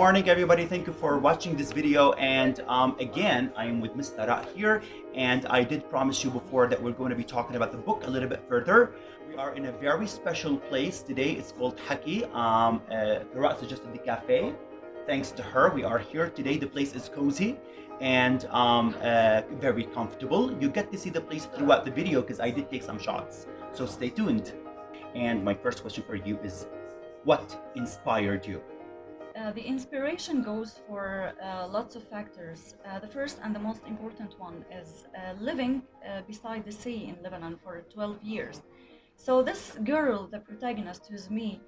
morning, everybody. Thank you for watching this video. And again, I am with Ms. Tara here, and I did promise you before that we're going to be talking about the book a little bit further. We are in a very special place today. It's called Haki. Tara suggested the cafe. Thanks to her, we are here today. The place is cozy and very comfortable. You get to see the place throughout the video because I did take some shots. So stay tuned. And my first question for you is, what inspired you? The inspiration goes for lots of factors. The first and the most important one is living beside the sea in Lebanon for 12 years. So this girl, the protagonist, who's me,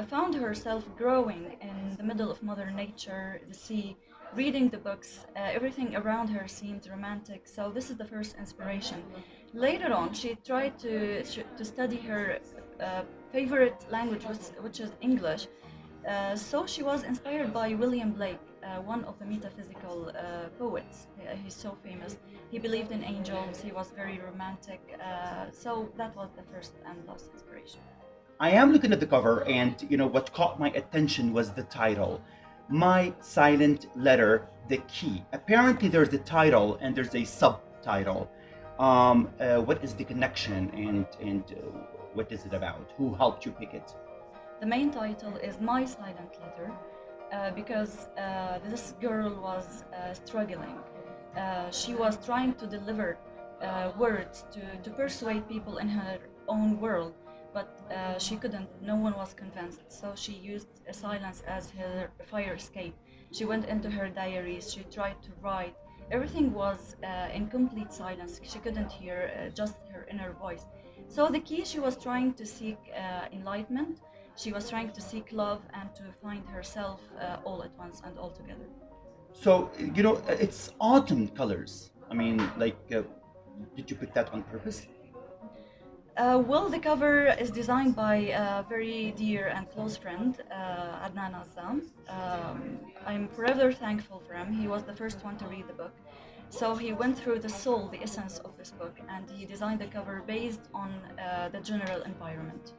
found herself growing in the middle of Mother Nature, the sea, reading the books. Everything around her seemed romantic. So this is the first inspiration. Later on, she tried to study her favorite language, which is English. So she was inspired by William Blake, one of the metaphysical poets. He's so famous. He believed in angels. He was very romantic. So that was the first and last inspiration. I am looking at the cover, and what caught my attention was the title, My Silent Letter, The Key. Apparently there's the title and there's a subtitle. What is the connection and what is it about? Who helped you pick it? The main title is My Silent Letter because this girl was struggling. She was trying to deliver words to persuade people in her own world, but she couldn't. No one was convinced. So she used silence as her fire escape. She went into her diaries. She tried to write. Everything was in complete silence. She couldn't hear just her inner voice. So the key, she was trying to seek enlightenment. She was trying to seek love and to find herself all at once and all together. So, it's autumn colors. I mean, did you pick that on purpose? Well, the cover is designed by a very dear and close friend, Adnan Azzam. I'm forever thankful for him. He was the first one to read the book. So he went through the soul, the essence of this book, and he designed the cover based on the general environment.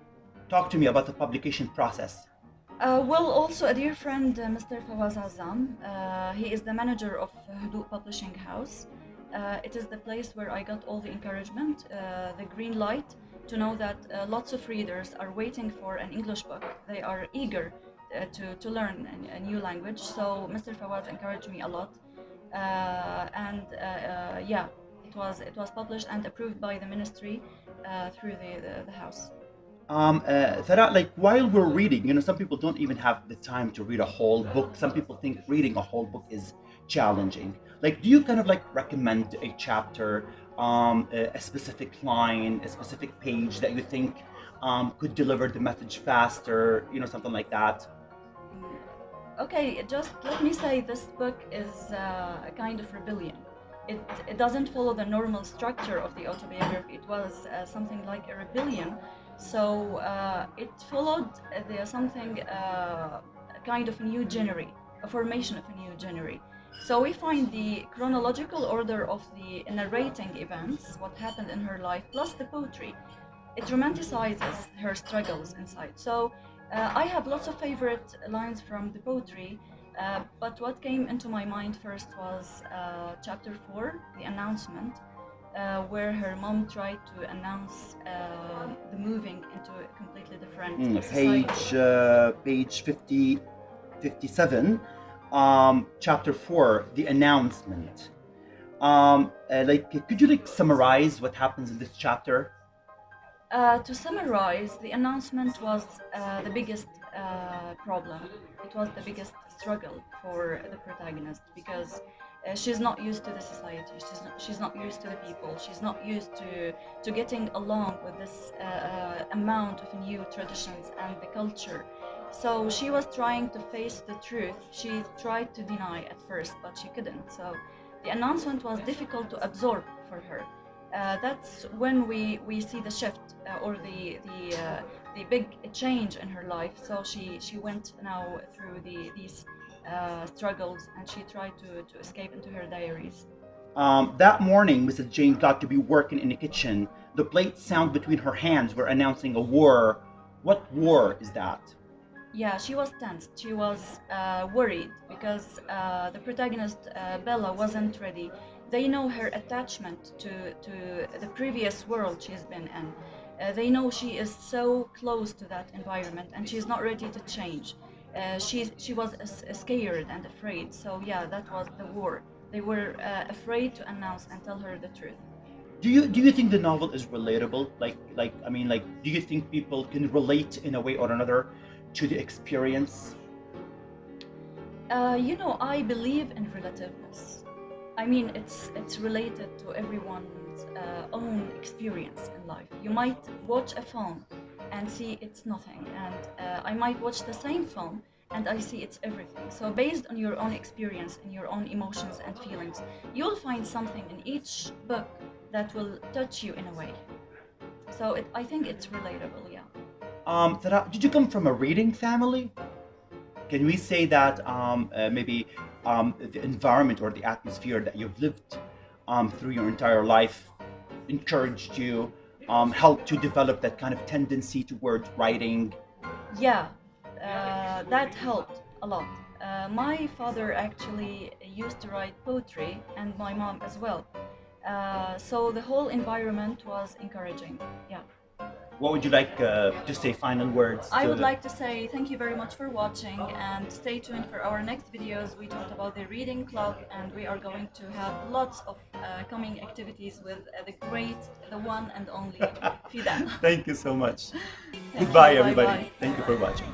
Talk to me about the publication process. Well, also a dear friend, Mr. Fawaz Azam. He is the manager of Hudu Publishing House. It is the place where I got all the encouragement, the green light, to know that lots of readers are waiting for an English book. They are eager to learn a new language. So Mr. Fawaz encouraged me a lot, yeah, it was published and approved by the ministry through the house. Farah, while we're reading, some people don't even have the time to read a whole book. Some people think reading a whole book is challenging. Do you kind of recommend a chapter, a specific line, a specific page that you think could deliver the message faster, something like that? Okay, just let me say this book is a kind of rebellion. It doesn't follow the normal structure of the autobiography. It was something like a rebellion. So it followed something kind of a new genre, a formation of a new genre. So we find the chronological order of the narrating events, what happened in her life, plus the poetry. It romanticizes her struggles inside. So I have lots of favorite lines from the poetry, but what came into my mind first was chapter 4, the announcement, where her mom tried to announce the moving into a completely different society. Page 50, 57, chapter 4, the announcement. Could you summarize what happens in this chapter? To summarize, the announcement was the biggest problem. It was the biggest struggle for the protagonist because she's not used to the society. She's not used to the people. She's not used to getting along with this amount of new traditions and the culture. So she was trying to face the truth. She tried to deny at first, but she couldn't. So the announcement was difficult to absorb for her. That's when we see the shift or the big change in her life. So she went now through these struggles, and she tried to escape into her diaries. That morning, Mrs. Jane got to be working in the kitchen. The plate sound between her hands were announcing a war. What war is that? Yeah, she was tensed. She was worried because the protagonist, Bella, wasn't ready. They know her attachment to the previous world she's been in. They know she is so close to that environment and she's not ready to change. She was scared and afraid. So yeah, that was the war. They were afraid to announce and tell her the truth. Do you think the novel is relatable? Like I mean, like, do you think people can relate in a way or another to the experience? I believe in relativeness. I mean, it's related to everyone's own experience in life. You might watch a film and see it's nothing, and I might watch the same film and I see it's everything. So based on your own experience and your own emotions and feelings, you'll find something in each book that will touch you in a way. So I think it's relatable, yeah. Tara, did you come from a reading family? Can we say that maybe the environment or the atmosphere that you've lived through your entire life encouraged you, helped to develop that kind of tendency towards writing? Yeah, that helped a lot. My father actually used to write poetry, and my mom as well. So the whole environment was encouraging. Yeah. What would you like to say final words I to would the... like to say thank you very much for watching and stay tuned for our next videos. We talked about the reading club and we are going to have lots of coming activities with the great, the one and only Fidan. Thank you so much. Thank Goodbye, you. Bye everybody. bye. Thank you for watching.